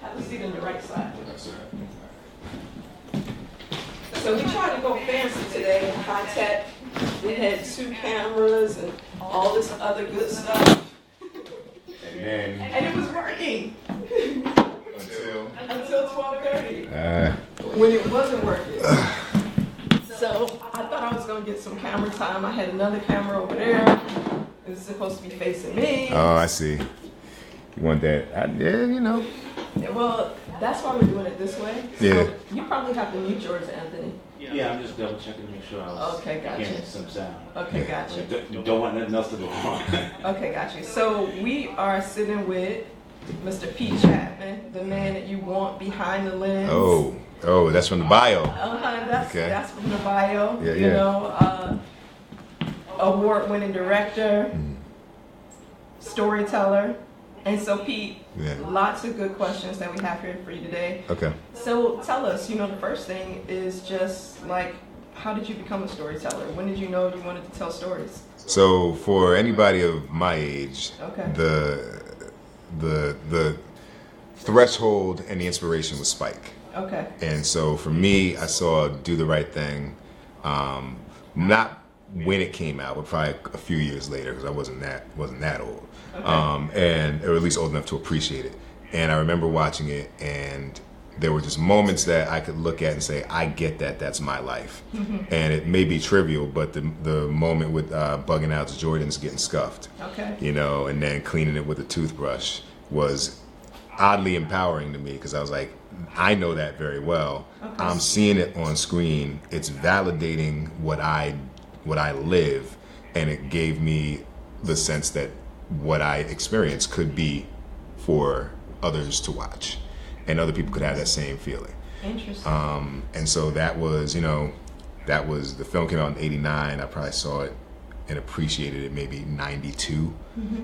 Have a seat on your right side. So we tried to go fancy today, high tech. We had 2 cameras and all this other good stuff. And it was working. Until 12:30. When it wasn't working. So I thought I was going to get some camera time. I had another camera over there. It was supposed to be facing me. Oh, I see. You want that? Yeah, you know. Well, that's why we're doing it this way. So Yeah. You probably have to mute yours, Anthony. Yeah, I'm just double checking to make sure I was hearing some sound. Okay, gotcha. You don't want nothing else to go wrong. Okay, gotcha. So we are sitting with Mr. Pete Chatmon, the man that you want behind the lens. Oh, that's from the bio. That's from the bio. Yeah, you know, award-winning director, storyteller. And so, Pete, lots of good questions that we have here for you today. Okay. So tell us, the first thing is just like, how did you become a storyteller? When did you know you wanted to tell stories? So for anybody of my age, the threshold and the inspiration was Spike. Okay. And so for me, I saw Do the Right Thing, not when it came out, but probably a few years later because I wasn't that old, and or at least old enough to appreciate it. And I remember watching it, and there were just moments that I could look at and say, I get that. That's my life. And it may be trivial, but the moment with bugging out the Jordans getting scuffed, and then cleaning it with a toothbrush was oddly empowering to me because I was like, I know that very well. I'm seeing it on screen. It's validating what I live, and it gave me the sense that what I experience could be for others to watch, and other people could have that same feeling. Interesting. And so that was the film came out in '89. I probably saw it and appreciated it maybe '92.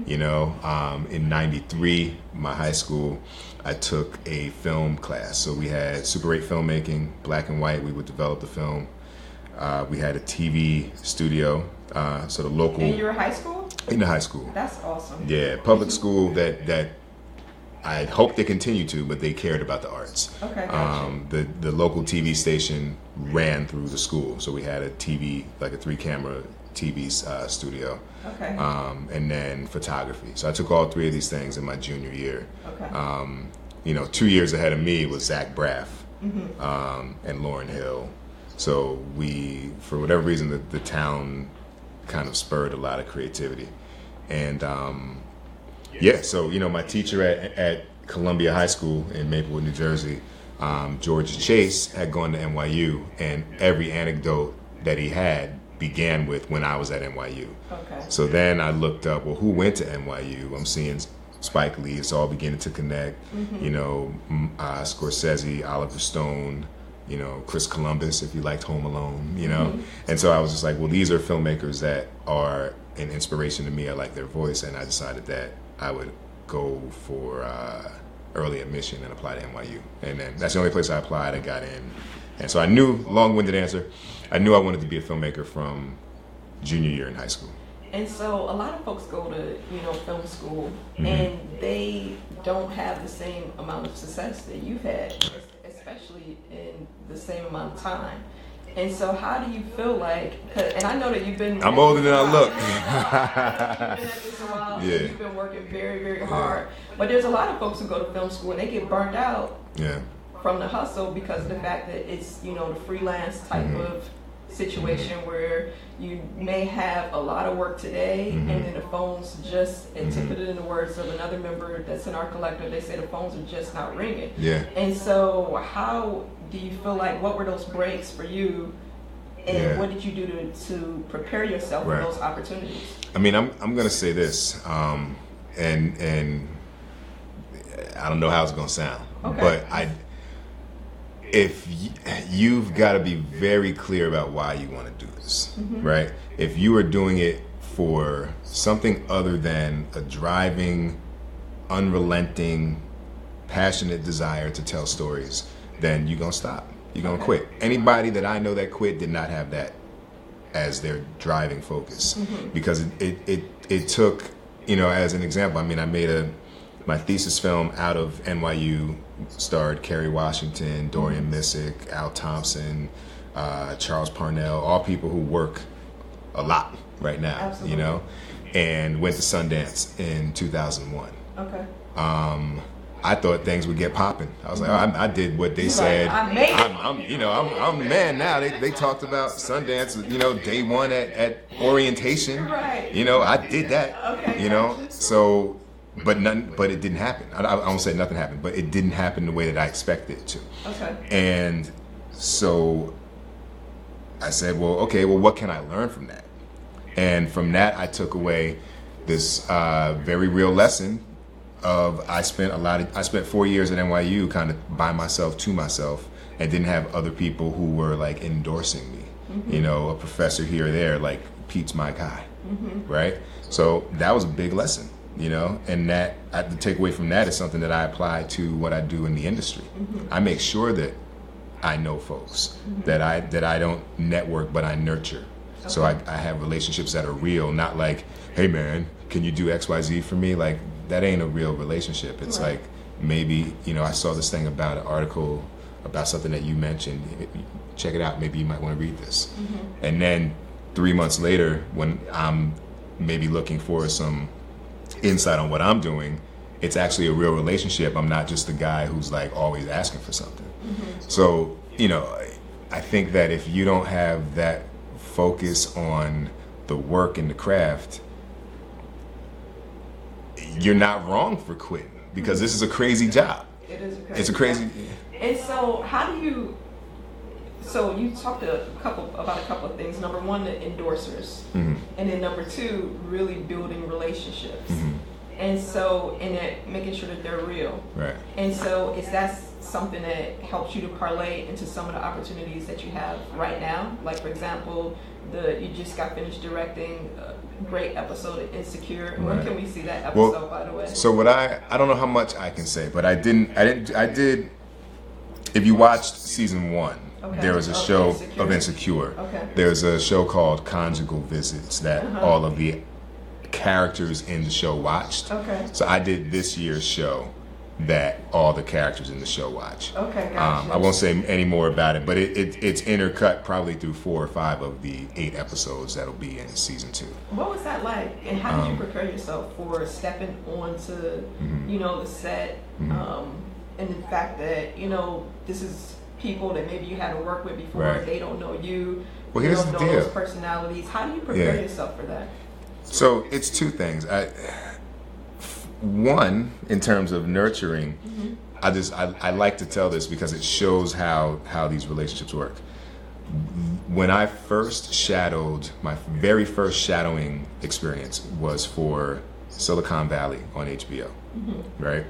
In '93, my high school, I took a film class. So we had Super 8 filmmaking, black and white. We would develop the film. We had a TV studio. So the local. In your high school? In the high school. That's awesome. Yeah, public school that I hope they continue to, but they cared about the arts. Okay. Gotcha. The local TV station ran through the school, so we had a TV, like a 3-camera TV studio. Okay. And then photography. So I took all 3 of these things in my junior year. Okay. 2 years ahead of me was Zach Braff and Lauryn Hill. So we, for whatever reason, the town kind of spurred a lot of creativity. And so my teacher at Columbia High School in Maplewood, New Jersey, George Chase, had gone to NYU, and every anecdote that he had began with when I was at NYU. Okay. So then I looked up, well, who went to NYU? I'm seeing Spike Lee. It's all beginning to connect. Scorsese, Oliver Stone, Chris Columbus, if you liked Home Alone, And so I was just like, well, these are filmmakers that are an inspiration to me. I like their voice, and I decided that I would go for early admission and apply to NYU. And then that's the only place I applied. I got in. And so I knew, long-winded answer, I knew I wanted to be a filmmaker from junior year in high school. And so a lot of folks go to, film school, and they don't have the same amount of success that you've had, especially in the same amount of time. And so how do you feel like, and I know that you've been... I'm older than I look. You've been at this a while, so you've been working very, very hard. But there's a lot of folks who go to film school and they get burnt out from the hustle because of the fact that it's, the freelance type of situation where you may have a lot of work today and then the phones just, and to put it in the words of another member that's in our collective, they say the phones are just not ringing. Yeah. And so how do you feel like, what were those breaks for you, and what did you do to prepare yourself for those opportunities? I mean, I'm going to say this, and I don't know how it's going to sound, but if you've got to be very clear about why you want to do this, right? If you are doing it for something other than a driving, unrelenting, passionate desire to tell stories, then you're going to stop. You're going to quit. Anybody that I know that quit did not have that as their driving focus, because it took, as an example, I mean, I made my thesis film out of NYU starred Kerry Washington, Dorian Missick, Al Thompson, Charles Parnell, all people who work a lot right now. Absolutely. You know, and went to Sundance in 2001. Okay. I thought things would get popping. I was like, oh, I did what they said. I'm the man now. They talked about Sundance, you know, day one at orientation. Right. You know, I did that. Okay. You know, so, but it didn't happen. I won't say nothing happened, but it didn't happen the way that I expected it to. Okay. And so I said, well, what can I learn from that? And from that, I took away this very real lesson of I spent 4 years at NYU kind of by myself to myself and didn't have other people who were like endorsing me. You know, a professor here or there, like Pete's my guy, right? So that was a big lesson, you know, and that the takeaway from that is something that I apply to what I do in the industry. I make sure that I know folks, that I don't network, but I nurture. Okay. So I have relationships that are real, not like, hey man, can you do XYZ for me? Like, that ain't a real relationship. It's right. Like, maybe, you know, I saw this thing about an article about something that you mentioned. Check it out. Maybe you might want to read this. And then 3 months later, when I'm maybe looking for some insight on what I'm doing, it's actually a real relationship. I'm not just the guy who's like always asking for something. So, you know, I think that if you don't have that focus on the work and the craft, you're not wrong for quitting, because this is a crazy job. It is a crazy It's a crazy job. And so how do you, so you talked about a couple of things. Number one, the endorsers. And then number two, really building relationships. And so, and that making sure that they're real. Right. And so is that something that helps you to parlay into some of the opportunities that you have right now? Like, for example, you just got finished directing a great episode of Insecure. Right. When can we see that episode, by the way? So what I don't know how much I can say, but I did, if you watched season 1, okay, there was a show of Insecure. Okay. There's a show called Conjugal Visits that all of the characters in the show watched. Okay. So I did this year's show that all the characters in the show watch. Okay, gotcha. I won't say any more about it, but it's intercut probably through 4 or 5 of the 8 episodes that'll be in season 2. What was that like, and how did you prepare yourself for stepping onto, you know, the set, and the fact that, you know, this is people that maybe you had to work with before, right. They don't know you. Well, you here's don't the know deal. Those personalities. How do you prepare yourself for that? So it's 2 things. One, in terms of nurturing, I like to tell this because it shows how these relationships work. When I first shadowed, my very first shadowing experience was for Silicon Valley on HBO, right?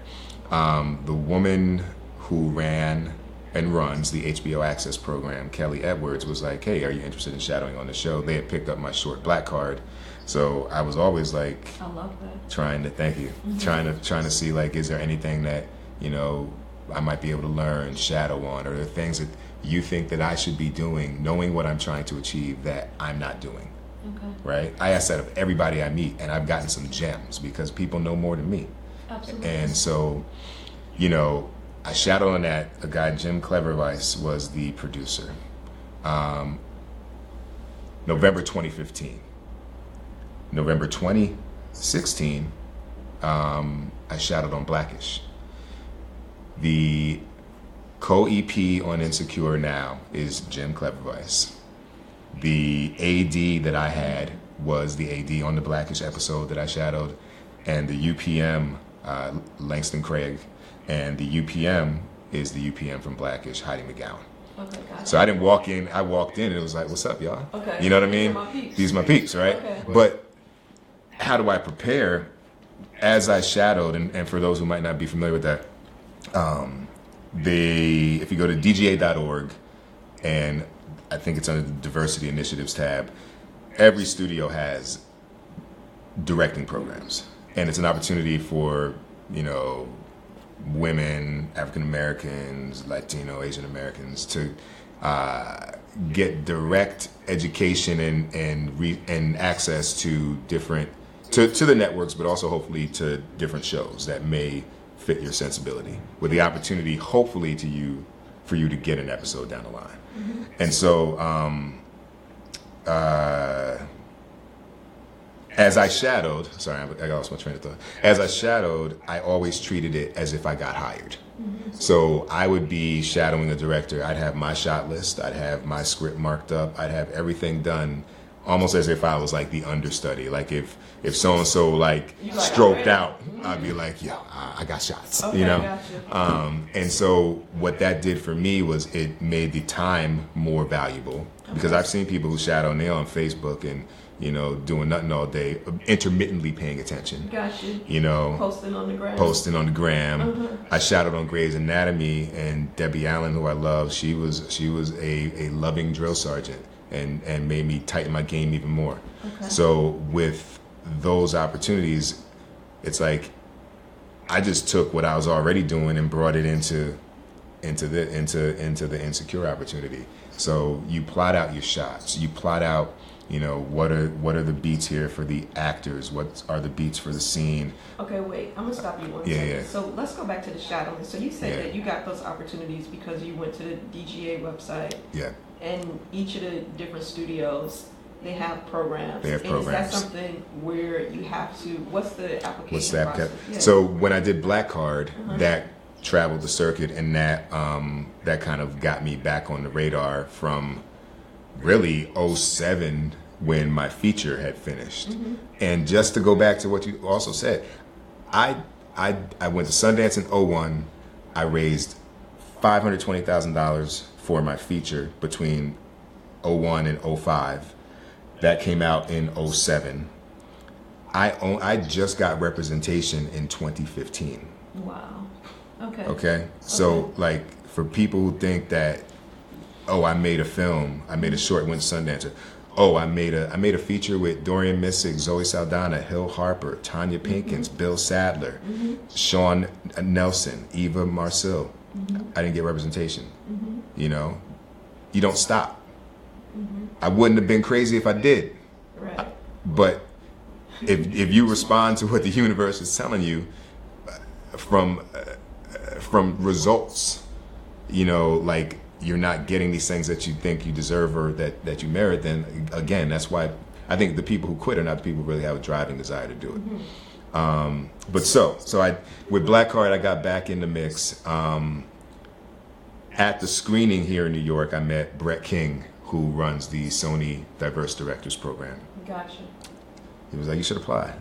The woman who ran and runs the HBO Access program, Kelly Edwards, was like, hey, are you interested in shadowing on the show? They had picked up my short black card. So I was always like, I love that. trying to see, like, is there anything that, you know, I might be able to learn, shadow on, or the things that you think that I should be doing, knowing what I'm trying to achieve that I'm not doing. Okay. Right? I ask that of everybody I meet, and I've gotten some gems because people know more than me. Absolutely. And so, you know, I shadowed on that. A guy, Jim Cleverweiss, was the producer. November 2015. November 2016, I shadowed on Blackish. The co-EP on Insecure now is Jim Cleverweiss. The AD that I had was the AD on the Blackish episode that I shadowed, and the UPM, Langston Craig, and the UPM is the UPM from Blackish, Heidi McGowan. Okay, gotcha. So I didn't walk in, I walked in and it was like, what's up, y'all? Okay. You know what I mean? These are my peeps, right? Okay. But how do I prepare? As I shadowed, and for those who might not be familiar with that, if you go to dga.org, and I think it's under the Diversity Initiatives tab, every studio has directing programs. And it's an opportunity for, you know, women, African Americans, Latino, Asian Americans to get direct education and access to different to the networks, but also hopefully to different shows that may fit your sensibility, with the opportunity, hopefully, for you to get an episode down the line. Mm-hmm. And so, as I shadowed, sorry, I lost my train of thought. As I shadowed, I always treated it as if I got hired. Mm-hmm. So I would be shadowing a director. I'd have my shot list. I'd have my script marked up. I'd have everything done almost as if I was like the understudy. Like if so-and-so like stroked out, I'd be like, yo, I got shots, okay, you know? Gotcha. And so what that did for me was it made the time more valuable, because I've seen people who shadow and they're on Facebook and, you know, doing nothing all day, intermittently paying attention. Gotcha. You know, posting on the gram. Uh-huh. I shadowed on Grey's Anatomy, and Debbie Allen, who I love, she was a loving drill sergeant, and made me tighten my game even more. Okay. So with those opportunities, it's like I just took what I was already doing and brought it into the Insecure opportunity. So you plot out your shots. You plot out, you know, what are the beats here for the actors? What are the beats for the scene? Okay, wait. I'm gonna stop you one second. Yeah. So let's go back to the shadowing. So you said that you got those opportunities because you went to the DGA website. Yeah. And each of the different studios, they have programs. They have programs. Is that something where you have to? What's the application process? Yeah. So when I did Black Card, that traveled the circuit, and that kind of got me back on the radar from really 2007 when my feature had finished. Mm-hmm. And just to go back to what you also said, I went to Sundance in 2001. I raised $520,000 for my feature between 2001 and 2005. That came out in 2007. I just got representation in 2015. Wow. Okay. Okay. So like, for people who think that, oh, I made a film, I made a short, went to Sundance. Oh, I made a feature with Dorian Missick, Zoe Saldana, Hill Harper, Tanya Pinkins, Bill Sadler, Sean Nelson, Eva Marcille. I didn't get representation. You know, you don't stop. I wouldn't have been crazy if I did. Right. But if you respond to what the universe is telling you from results, you know, like you're not getting these things that you think you deserve or that you merit, then again, that's why I think the people who quit are not the people who really have a driving desire to do it. But so I, with Black Card, I got back in the mix. At the screening here in New York, I met Brett King, who runs the Sony Diverse Directors Program. Gotcha. He was like, you should apply.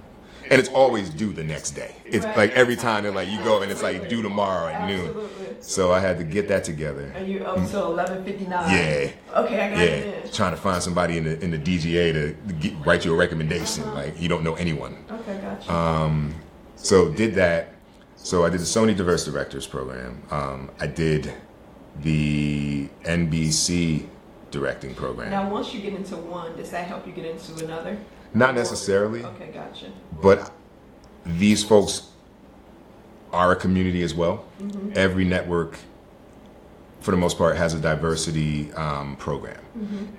And it's always due the next day. It's like every time they're like, you go and it's like due tomorrow at noon. So I had to get that together. Are you up till 11:59? Yeah. Okay, I got it. Yeah. Trying to find somebody in the DGA to write you a recommendation. Like, you don't know anyone. Okay, gotcha. So did that. So I did the Sony Diverse Directors Program. I did the NBC directing program. Now, once you get into one, does that help you get into another? Not necessarily. Okay, gotcha. But these folks are a community as well. Every network, for the most part, has a diversity program.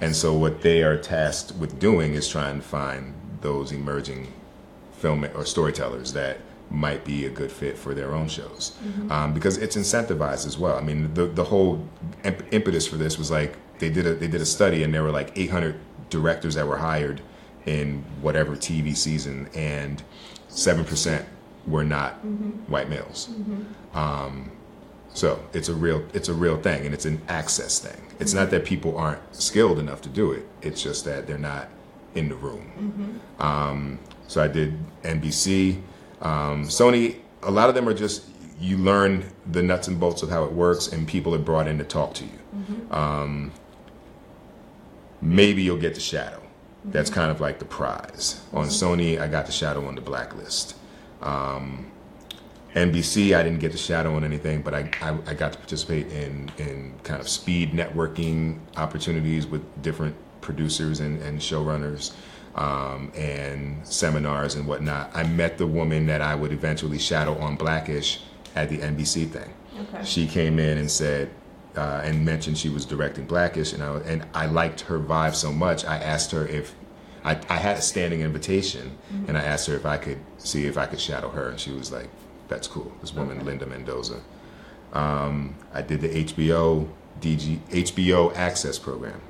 And so what they are tasked with doing is trying to find those emerging film or storytellers that might be a good fit for their own shows. Because it's incentivized as well. I mean, the whole impetus for this was like, they did a study, and there were like 800 directors that were hired in whatever TV season, and 7% were not white males. So it's a real thing, and it's an access thing. It's not that people aren't skilled enough to do it. It's just that they're not in the room. So I did NBC, Sony. A lot of them are just, you learn the nuts and bolts of how it works, and people are brought in to talk to you. Maybe you'll get to shadow. That's kind of like the prize. On Sony, I got to shadow on the Blacklist. NBC, I didn't get to shadow on anything, but I got to participate in kind of speed networking opportunities with different producers and showrunners, and seminars and whatnot. I met the woman that I would eventually shadow on Blackish at the NBC thing. Okay. She came in and said, and mentioned she was directing Blackish, and I liked her vibe so much. I asked her if I had a standing invitation, and I asked her if I could see if I could shadow her, and she was like, "That's cool." This woman, Linda Mendoza. I did the HBO Access program.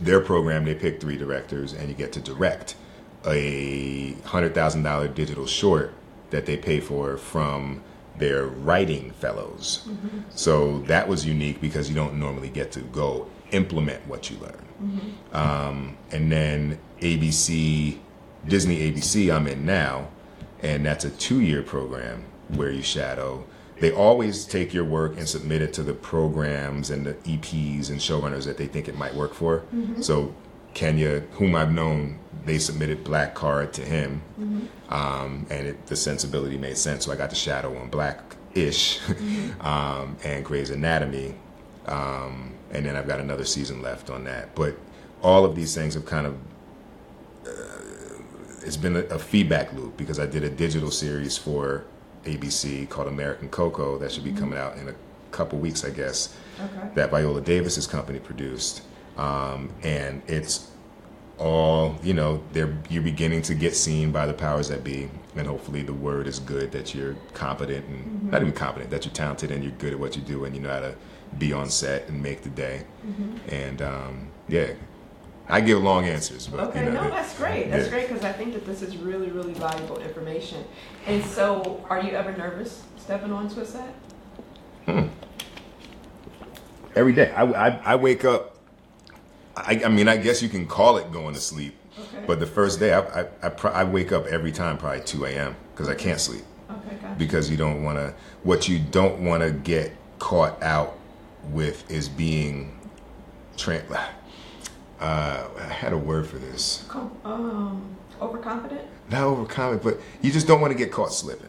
Their program, they pick 3 directors, and you get to direct a $100,000 digital short that they pay for from their writing fellows. So that was unique because you don't normally get to go implement what you learn. And then Disney ABC I'm in now, and that's a 2-year program where you shadow. They always take your work and submit it to the programs and the EPs and showrunners that they think it might work for. So Kenya, whom I've known, they submitted Black Card to him, and the sensibility made sense. So I got to shadow on Black-ish and Grey's Anatomy, and then I've got another season left on that. But all of these things have kind of it's been a feedback loop because I did a digital series for ABC called American Coco that should be coming out in a couple weeks, I guess. That Viola Davis's company produced, and it's all, you're beginning to get seen by the powers that be, and hopefully the word is good that you're competent and not even competent, that you're talented and you're good at what you do and you know how to be on set and make the day. And I give long answers, but that's great. That's great because I think that this is really, really valuable information. And so, are you ever nervous stepping onto a set? Every day, I wake up. I mean, I guess you can call it going to sleep, but the first day, I wake up every time probably 2 a.m. because I can't sleep. Gotcha. Because you don't want to. What you don't want to get caught out with is being I had a word for this. Overconfident? Not overconfident, but you just don't want to get caught slipping.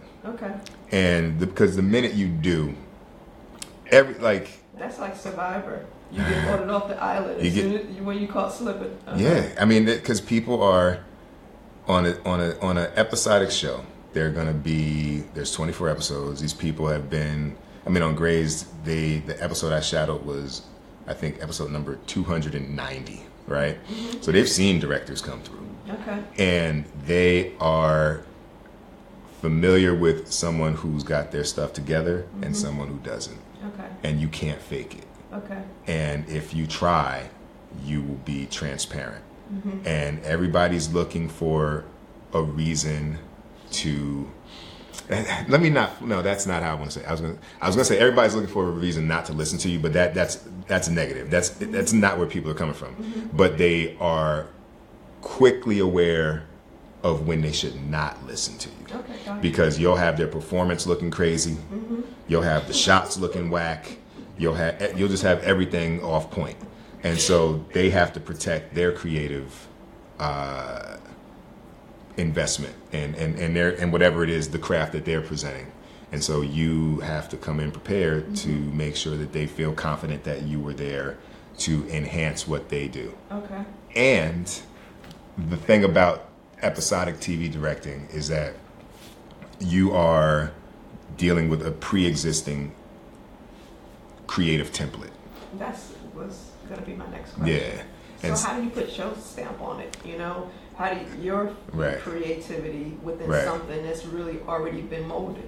And because the minute you do, that's like Survivor. You get voted off the island when you caught slipping. Yeah, I mean, because people are on an episodic show. There's 24 episodes. These people have been. I mean, on Grey's, the episode I shadowed was, I think, episode number 290. Right? So they've seen directors come through. And they are familiar with someone who's got their stuff together and someone who doesn't. And you can't fake it. And if you try, you will be transparent. And everybody's looking for a reason to that's not how I want to say it. I was gonna say everybody's looking for a reason not to listen to you, but that's negative. That's not where people are coming from. But they are quickly aware of when they should not listen to you. Because you'll have their performance looking crazy, you'll have the shots looking whack, you'll just have everything off point. And so they have to protect their creative investment and whatever it is, the craft that they're presenting. And so you have to come in prepared to make sure that they feel confident that you were there to enhance what they do. And the thing about episodic TV directing is that you are dealing with a pre-existing creative template. That was going to be my next question. So how do you put your stamp on it? How do your creativity within something that's really already been molded?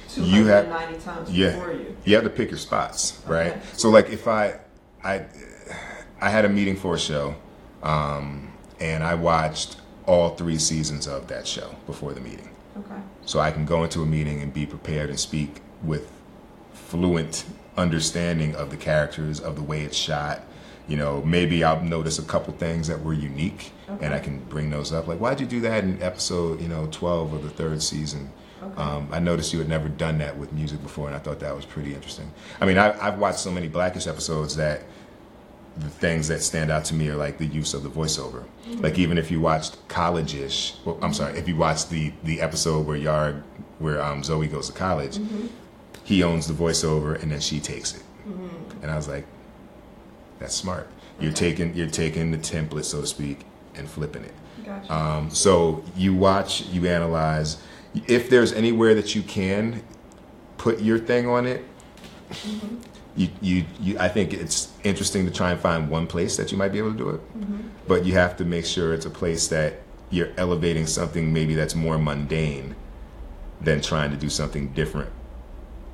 290 times before you. You have to pick your spots, right? So like if I had a meeting for a show, and I watched all 3 seasons of that show before the meeting. So I can go into a meeting and be prepared and speak with fluent understanding of the characters, of the way it's shot. Maybe I'll notice a couple things that were unique, and I can bring those up. Like, why'd you do that in episode, 12 of the 3rd season? I noticed you had never done that with music before, and I thought that was pretty interesting. I mean, I've watched so many Blackish episodes that the things that stand out to me are like the use of the voiceover. Like even if you watched College-ish, if you watched the episode where Zoe goes to college, he owns the voiceover and then she takes it. And I was like, that's smart. You're taking the template, so to speak, and flipping it. So you watch, you analyze. If there's anywhere that you can put your thing on it, I think it's interesting to try and find one place that you might be able to do it, but you have to make sure it's a place that you're elevating something maybe that's more mundane than trying to do something different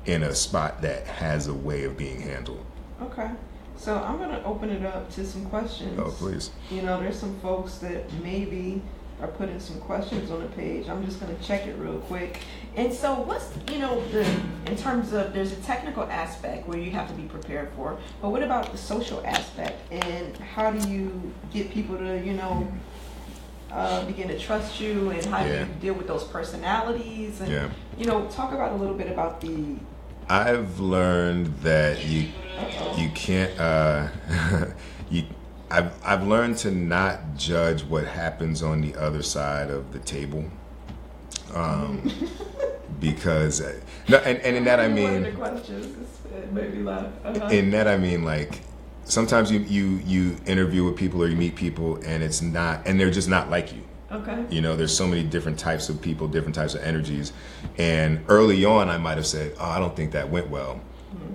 in a spot that has a way of being handled. Okay. So I'm going to open it up to some questions. Oh, please. There's some folks that maybe are putting some questions on the page. I'm just going to check it real quick. And so what's, in terms of, there's a technical aspect where you have to be prepared for, but what about the social aspect? And how do you get people to, begin to trust you, and how do you deal with those personalities? And, talk about a little bit about the... I've learned that you can't, I've learned to not judge what happens on the other side of the table. Because, and in that I mean, in that I mean, like, sometimes you interview with people or you meet people and it's not, and they're just not like you. Okay. There's so many different types of people, different types of energies. And early on, I might have said, oh, I don't think that went well. Mm-hmm.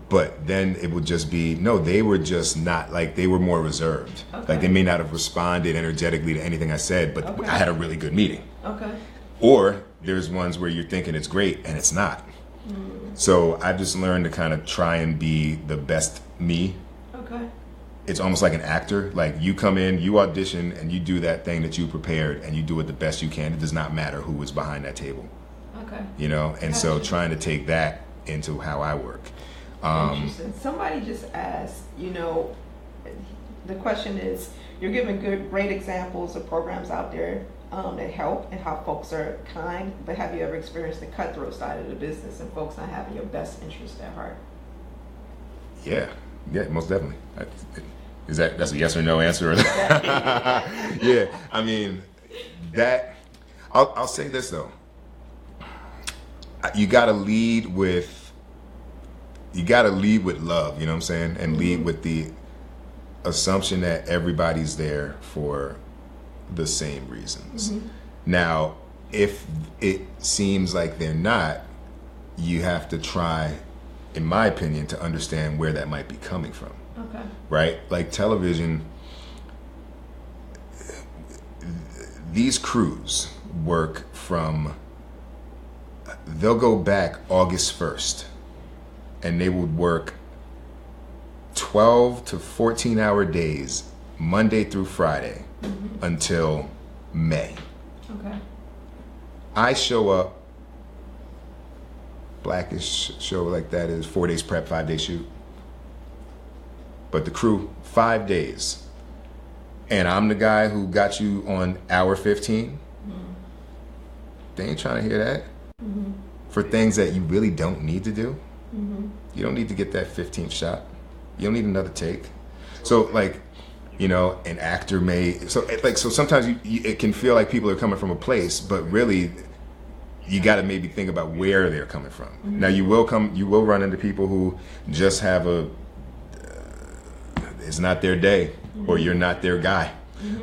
But then it would just be, no, they were just not, like, they were more reserved. Okay. Like, they may not have responded energetically to anything I said, but I had a really good meeting. Okay. Or there's ones where you're thinking it's great and it's not. Mm. So I've just learned to kind of try and be the best me. Okay. It's almost like an actor. Like, you come in, you audition, and you do that thing that you prepared, and you do it the best you can. It does not matter who is behind that table. Okay. And so trying to take that into how I work. Interesting. Somebody just asked, the question is, you're giving great examples of programs out there that help and how folks are kind, but have you ever experienced the cutthroat side of the business and folks not having your best interest at heart? Yeah, most definitely. That's a yes or no answer? Yeah, I mean, that, I'll say this though. You gotta lead with love, you know what I'm saying? And lead with the assumption that everybody's there for the same reasons. Mm-hmm. Now, if it seems like they're not, you have to try, in my opinion, to understand where that might be coming from. Okay. Right? Like television, these crews work from, they'll go back August 1st and they would work 12 to 14 hour days, Monday through Friday, until May. Okay. I show up, Blackish show like that is 4 days prep, 5 day shoot. But the crew, 5 days. And I'm the guy who got you on hour 15. They ain't trying to hear that. For things that you really don't need to do. You don't need to get that 15th shot. You don't need another take. So like, an actor may, so sometimes it can feel like people are coming from a place, but really you got to maybe think about where they're coming from. Now you will run into people who just have it's not their day, or you're not their guy,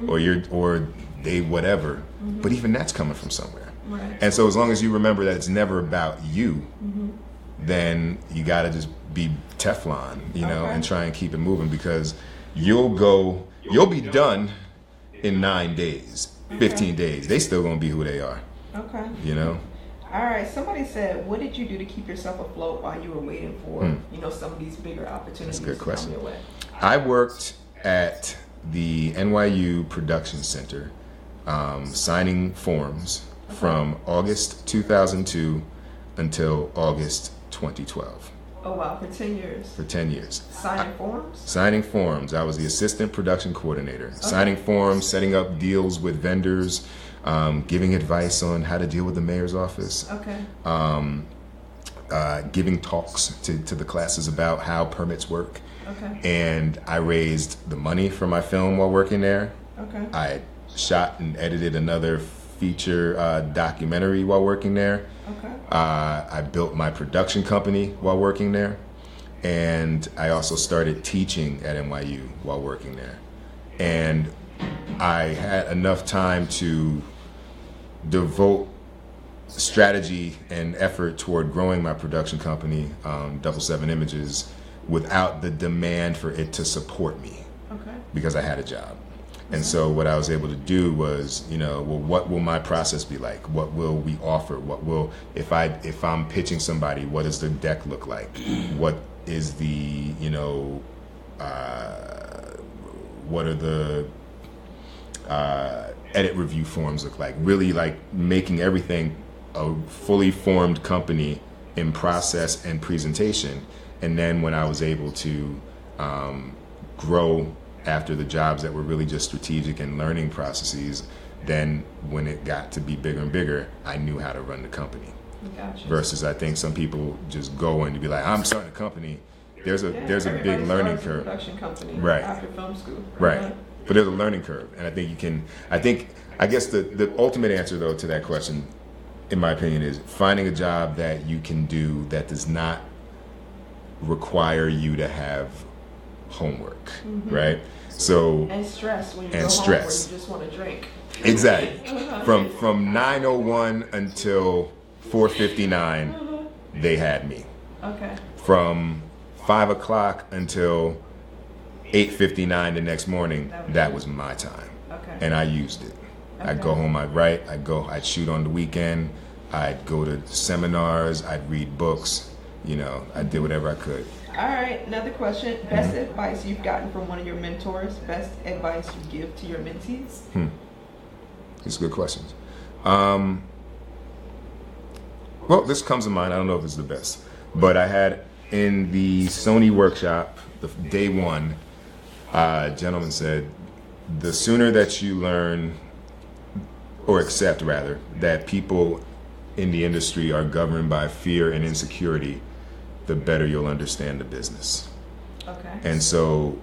or they whatever. But even that's coming from somewhere. Right. And so as long as you remember that it's never about you, then you got to just be Teflon, and try and keep it moving, because you'll be done in 9 days, 15 days. They still gonna be who they are. Okay. All right. Somebody said, what did you do to keep yourself afloat while you were waiting for, some of these bigger opportunities? That's a good question. To come your way? I worked at the NYU Production Center, signing forms from August 2002 until August 2012. Oh wow, for 10 years. For 10 years. Signing forms? Signing forms. I was the assistant production coordinator. Okay. Signing forms, setting up deals with vendors, giving advice on how to deal with the mayor's office. Okay. Giving talks to the classes about how permits work. Okay. And I raised the money for my film while working there. Okay. I shot and edited another feature documentary while working there. Okay. I built my production company while working there, and I also started teaching at NYU while working there. And I had enough time to devote strategy and effort toward growing my production company, 777 Images, without the demand for it to support me. Okay. Because I had a job. And so what I was able to do was, well, what will my process be like? What will we offer? What will, if I'm pitching somebody, what does the deck look like? What is the, what are the edit review forms look like? Really like making everything a fully formed company in process and presentation. And then when I was able to grow after the jobs that were really just strategic and learning processes, then when it got to be bigger and bigger, I knew how to run the company. Gotcha. Versus I think some people just go in to be like, I'm starting a company. There's a big learning curve. Production company right. After film school. Right. But there's a learning curve. And I guess the ultimate answer though to that question, in my opinion, is finding a job that you can do that does not require you to have homework, right? So and stress when you go home or you just want to drink. Exactly. From 9:01 until 4:59, they had me. Okay. From 5 o'clock until 8:59 the next morning, that was my time. Okay. And I used it. Okay. I'd go home, I'd write, I'd shoot on the weekend, I'd go to seminars, I'd read books, I did whatever I could. All right, another question. Best advice you've gotten from one of your mentors, best advice you give to your mentees? These are good questions. Well, this comes to mind. I don't know if it's the best, but I had in the Sony workshop, the day one, a gentleman said, the sooner that you learn, or accept rather, that people in the industry are governed by fear and insecurity, the better you'll understand the business. Okay. And so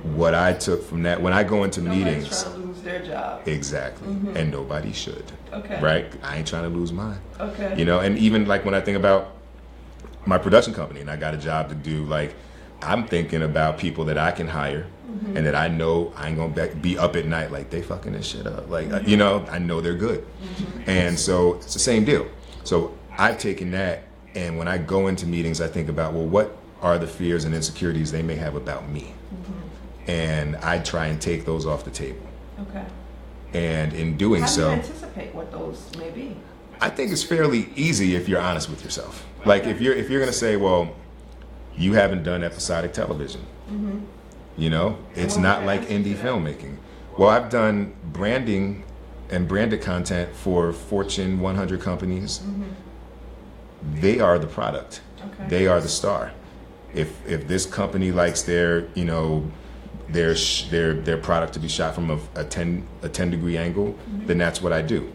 what I took from that, when I go into meetings... Nobody's trying to lose their job. Exactly. And nobody should. Okay. Right? I ain't trying to lose mine. Okay. And even like when I think about my production company and I got a job to do, like I'm thinking about people that I can hire and that I know I ain't gonna be up at night like they fucking this shit up. Like, I know they're good. And so it's the same deal. So I've taken that, and when I go into meetings, I think about, well, what are the fears and insecurities they may have about me? And I try and take those off the table. Okay. And in doing so... How do you anticipate what those may be? I think it's fairly easy if you're honest with yourself. Like if you're gonna say, well, you haven't done episodic television. It's not like indie filmmaking. Well, I've done branding and branded content for Fortune 100 companies. They are the product. Okay. They are the star. If this company likes their product to be shot from a 10 degree angle, then that's what I do.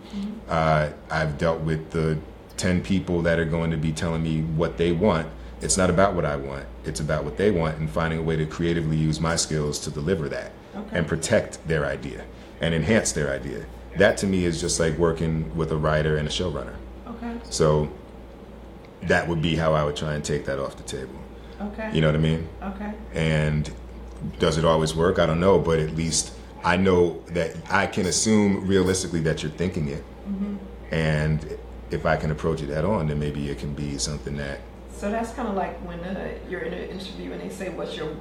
I've dealt with the 10 people that are going to be telling me what they want. It's not about what I want. It's about what they want, and finding a way to creatively use my skills to deliver that and protect their idea and enhance their idea. That to me is just like working with a writer and a showrunner. Okay. So that would be how I would try and take that off the table. Okay. You know what I mean? Okay. And does it always work? I don't know, but at least I know that I can assume realistically that you're thinking it. And if I can approach it head on, then maybe it can be something that... So that's kind of like when you're in an interview and they say, what's your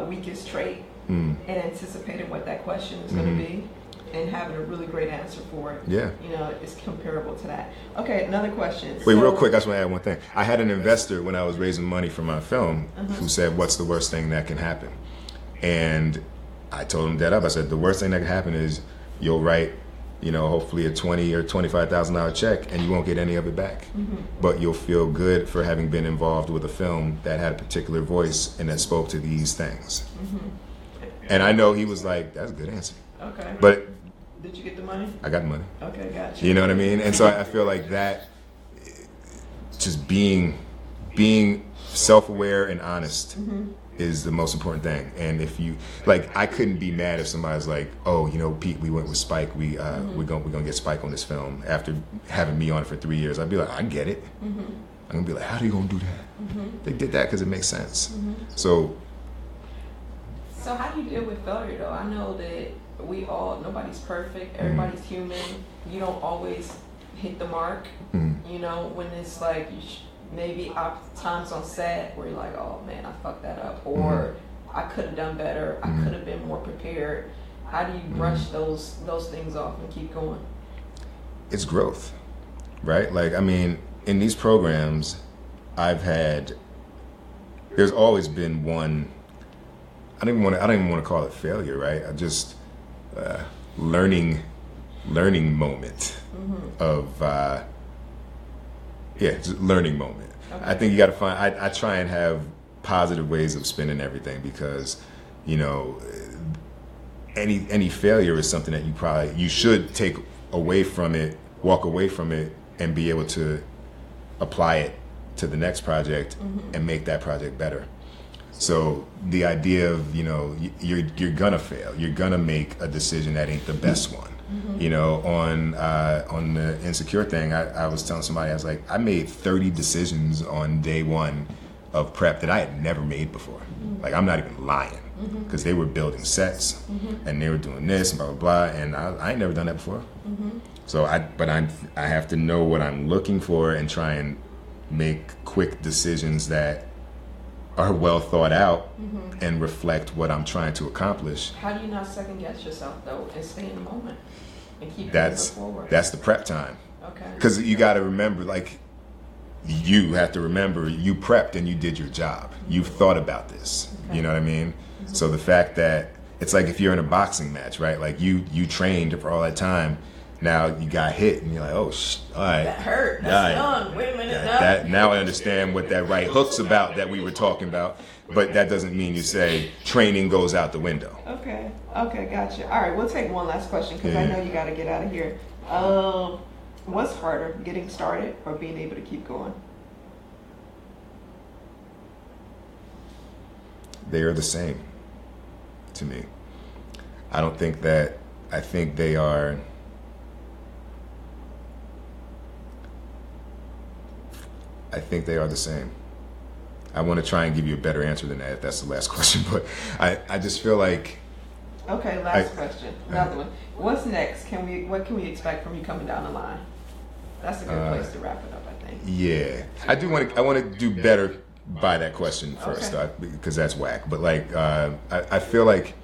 weakest trait? And anticipating what that question is going to be and having a really great answer for it. Yeah. It's comparable to that. Okay, another question. Wait, real quick, I just want to add one thing. I had an investor when I was raising money for my film who said, what's the worst thing that can happen? And I told him that up. I said, the worst thing that can happen is you'll write, hopefully a $20,000 or $25,000 check and you won't get any of it back. But you'll feel good for having been involved with a film that had a particular voice and that spoke to these things. And I know he was like, that's a good answer. Okay. But did you get the money? I got the money. Okay, gotcha. You know what I mean? And so I feel like that, just being self-aware and honest is the most important thing. And if you, like, I couldn't be mad if somebody's like, oh, Pete, we went with Spike. We're gonna get Spike on this film after having me on it for 3 years. I'd be like, I get it. I'm gonna be like, how are you gonna do that? They did that because it makes sense. So how do you deal with failure though? I know that nobody's perfect, everybody's human. You don't always hit the mark. You know, when it's like maybe times on set where you're like, oh man, I fucked that up, or I could have done better, I could have been more prepared. How do you brush those things off and keep going? It's growth, right? Like, I mean, in these programs, there's always been one. I don't even want to call it failure, right? I just learning moment of just learning moment. Okay. I think you got to find. I try and have positive ways of spinning everything, because, you know, any failure is something that you should take away from it, walk away from it, and be able to apply it to the next project and make that project better. So the idea of, you know, you're gonna fail, you're gonna make a decision that ain't the best one. You know, on the insecure thing, I was telling somebody, I was like, I made 30 decisions on day one of prep that I had never made before. Like, I'm not even lying, because they were building sets and they were doing this and blah blah blah, and I ain't never done that before. So I have to know what I'm looking for and try and make quick decisions that are well thought out and reflect what I'm trying to accomplish. How do you not second guess yourself though and stay in the moment and keep moving forward? That's the prep time. Okay. Because you got to remember, like, you have to remember you prepped and you did your job. You've thought about this. Okay. You know what I mean? So the fact that it's like if you're in a boxing match, right? Like you trained for all that time. Now you got hit and you're like, oh, all right. That hurt. That's young. Wait a minute. Now I understand what that right hook's about that we were talking about. But that doesn't mean you say training goes out the window. Okay, gotcha. All right, we'll take one last question, because I know you got to get out of here. What's harder, getting started or being able to keep going? They are the same to me. I think they are. I think they are the same. I want to try and give you a better answer than that if that's the last question, but I just feel like. Okay, last question. Another one. What's next? What can we expect from you coming down the line? That's a good place to wrap it up, I think. Yeah, I want to do better by that question first, because that's whack. But like, I feel like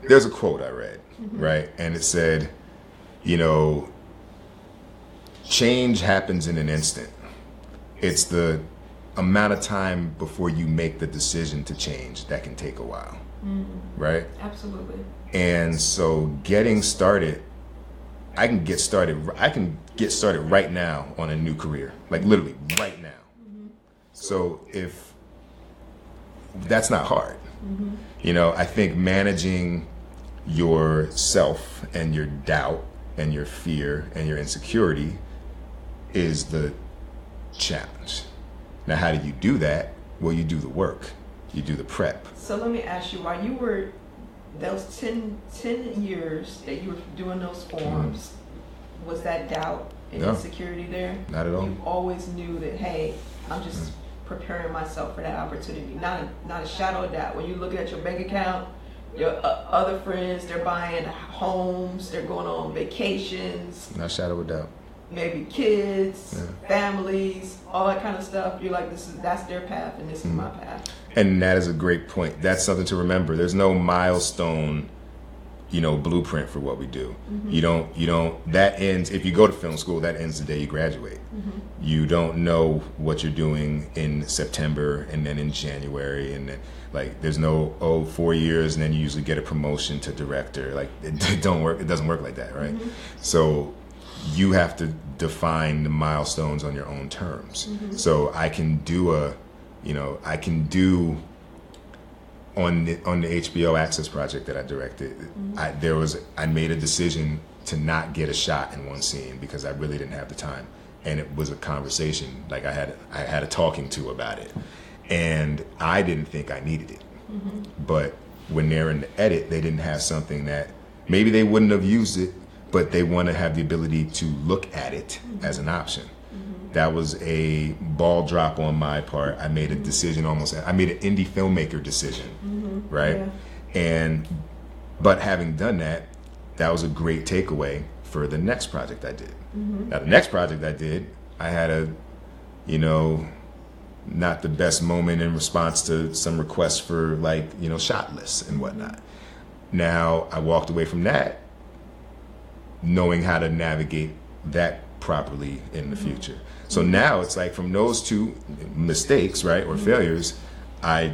there's a quote I read, right, and it said, you know, change happens in an instant. It's the amount of time before you make the decision to change that can take a while, right? Absolutely. And so getting started, I can get started right now on a new career, like literally right now. So if that's not hard, you know, I think managing yourself and your doubt and your fear and your insecurity is the challenge. Now, how do you do that? Well, you do the work. You do the prep. So let me ask you, while you were those 10 years that you were doing those forms, was that doubt and insecurity there? Not at all. You always knew that, hey, I'm just preparing myself for that opportunity. Not a shadow of doubt. When you look at your bank account, your other friends, they're buying homes, they're going on vacations. Not a shadow of doubt. Maybe kids, families, all that kind of stuff. You're like, that's their path, and this is my path. And that is a great point. That's something to remember. There's no milestone, you know, blueprint for what we do. You don't. That ends if you go to film school. That ends the day you graduate. You don't know what you're doing in September and then in January, and then, like, there's no 4 years and then you usually get a promotion to director. Like, it don't work. It doesn't work like that, right? So you have to define the milestones on your own terms. So I can do on the HBO Access project that I directed, I made a decision to not get a shot in one scene because I really didn't have the time, and it was a conversation. Like I had a talking to about it, and I didn't think I needed it. But when they're in the edit, they didn't have something that maybe they wouldn't have used it, but they want to have the ability to look at it as an option. That was a ball drop on my part. I made a decision I made an indie filmmaker decision, right? Yeah. But having done that that was a great takeaway for the next project I did. Now the next project I did, I had a, you know, not the best moment in response to some requests for like, you know, shot lists and whatnot. Now I walked away from that knowing how to navigate that properly in the future. So now it's like from those two mistakes, right, or failures, I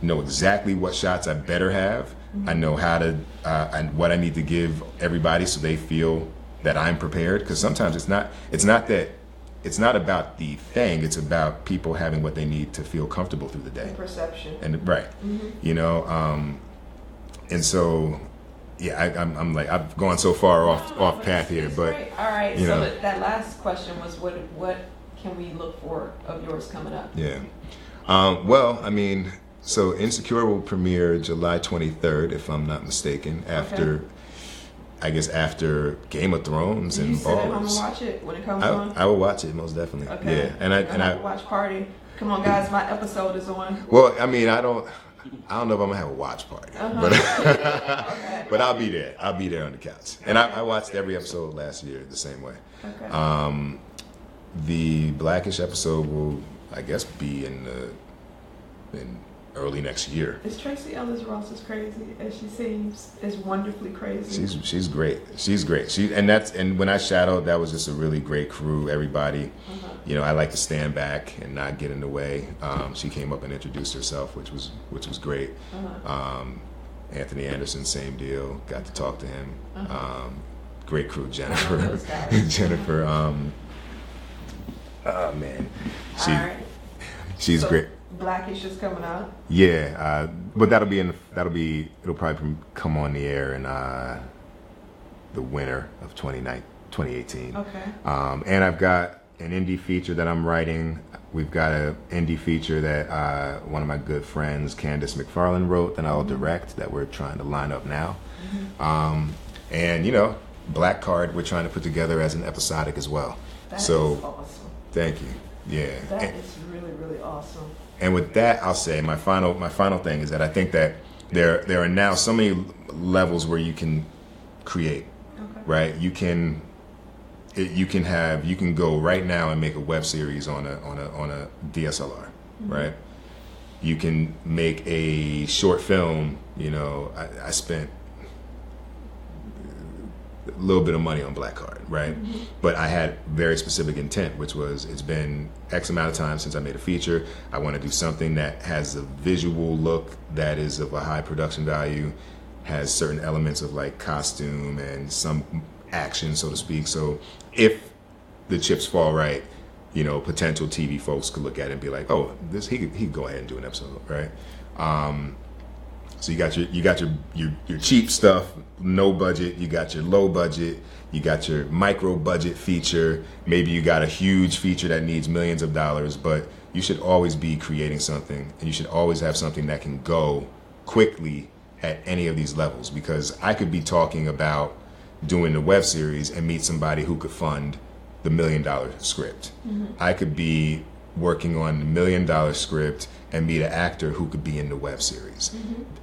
know exactly what shots I better have. I know how to, and what I need to give everybody so they feel that I'm prepared. Because sometimes it's not about the thing. It's about people having what they need to feel comfortable through the day. Perception. And right, you know, and so. Yeah, I'm like I've gone so far off path here, but great. All right. You know, that last question was what can we look for of yours coming up? Yeah. Well, I mean, so Insecure will premiere July 23rd, if I'm not mistaken. After, I guess after Game of Thrones and Ballers. You sit at home and Ballers. watch it when it comes on. I will watch it most definitely. Okay. Yeah, and I watch party. Come on, guys, my episode is on. Well, I mean, I don't know if I'm gonna have a watch party, but I'll be there. I'll be there on the couch. And I watched every episode last year the same way. Okay. The Blackish episode will, I guess, be in early next year. Is Tracy Ellis Ross as crazy as she seems? Is wonderfully crazy. She's great. She's great. And when I shadowed, that was just a really great crew. Everybody, you know, I like to stand back and not get in the way. She came up and introduced herself, which was great. Anthony Anderson, same deal. Got to talk to him. Great crew, Jennifer. Jennifer. Oh man, she's great. Blackish is coming out. Yeah, but it'll probably come on the air in the winter of 2018. Okay. And I've got an indie feature that I'm writing. We've got an indie feature that one of my good friends, Candace McFarlane, wrote that I'll direct, that we're trying to line up now. And you know, Black Card we're trying to put together as an episodic as well. That is awesome. Thank you. Yeah. That is really, really awesome. And with that, I'll say my final thing is that I think that there are now so many levels where you can create, right? You can go right now and make a web series on a DSLR, right? You can make a short film. You know, I spent a little bit of money on Black Card, right? But I had very specific intent, which was it's been X amount of time since I made a feature. I want to do something that has a visual look that is of a high production value, has certain elements of like costume and some action, so to speak. So if the chips fall right, you know, potential TV folks could look at it and be like, oh, he could go ahead and do an episode, right? So you got your cheap stuff, no budget. You got your low budget. You got your micro budget feature. Maybe you got a huge feature that needs millions of dollars. But you should always be creating something, and you should always have something that can go quickly at any of these levels. Because I could be talking about doing the web series and meet somebody who could fund the $1 million script. I could be working on the $1 million script and meet an actor who could be in the web series.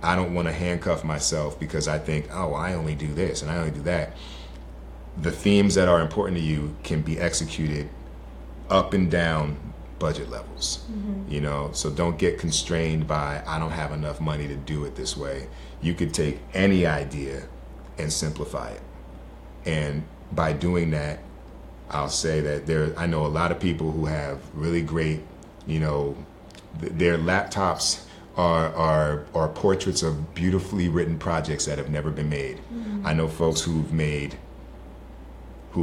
I don't want to handcuff myself because I think, oh, I only do this and I only do that. The themes that are important to you can be executed up and down budget levels, you know, so don't get constrained by, I don't have enough money to do it this way. You could take any idea and simplify it. And by doing that, I'll say that I know a lot of people who have really great, you know, their laptops are portraits of beautifully written projects that have never been made. I know folks who've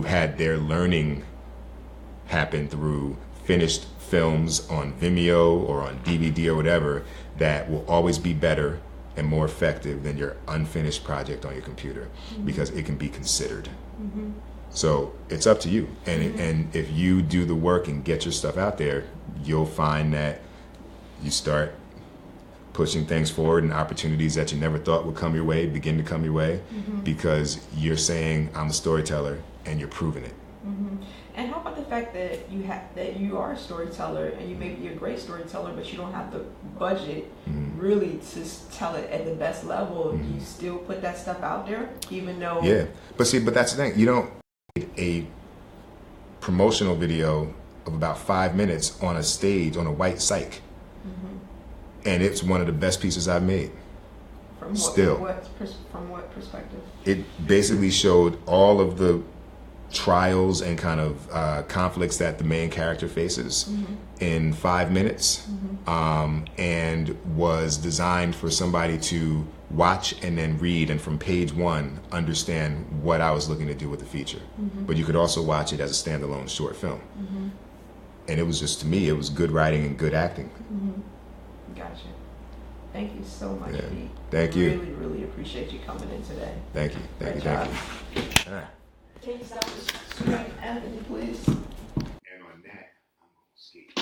had their learning happen through finished films on Vimeo or on DVD or whatever that will always be better and more effective than your unfinished project on your computer because it can be considered. So it's up to you. And if you do the work and get your stuff out there, you'll find that you start pushing things forward and opportunities that you never thought would come your way begin to come your way because you're saying, I'm a storyteller, and you're proving it. And how about the fact that you are a storyteller and you may be a great storyteller, but you don't have the budget really to tell it at the best level, you still put that stuff out there, even though. Yeah, but that's the thing. You don't need a promotional video of about 5 minutes on a stage on a white cyc, and it's one of the best pieces I've made. From what perspective? It basically showed all of the trials and kind of conflicts that the main character faces in 5 minutes, and was designed for somebody to watch and then read, and from page one understand what I was looking to do with the feature. But you could also watch it as a standalone short film. And it was just, to me, it was good writing and good acting. Gotcha. Thank you so much, Pete. Thank you. Really, really appreciate you coming in today. Thank you. Thank you. All right. Can you stop this? Anthony, please. And on that, I'm going to skate.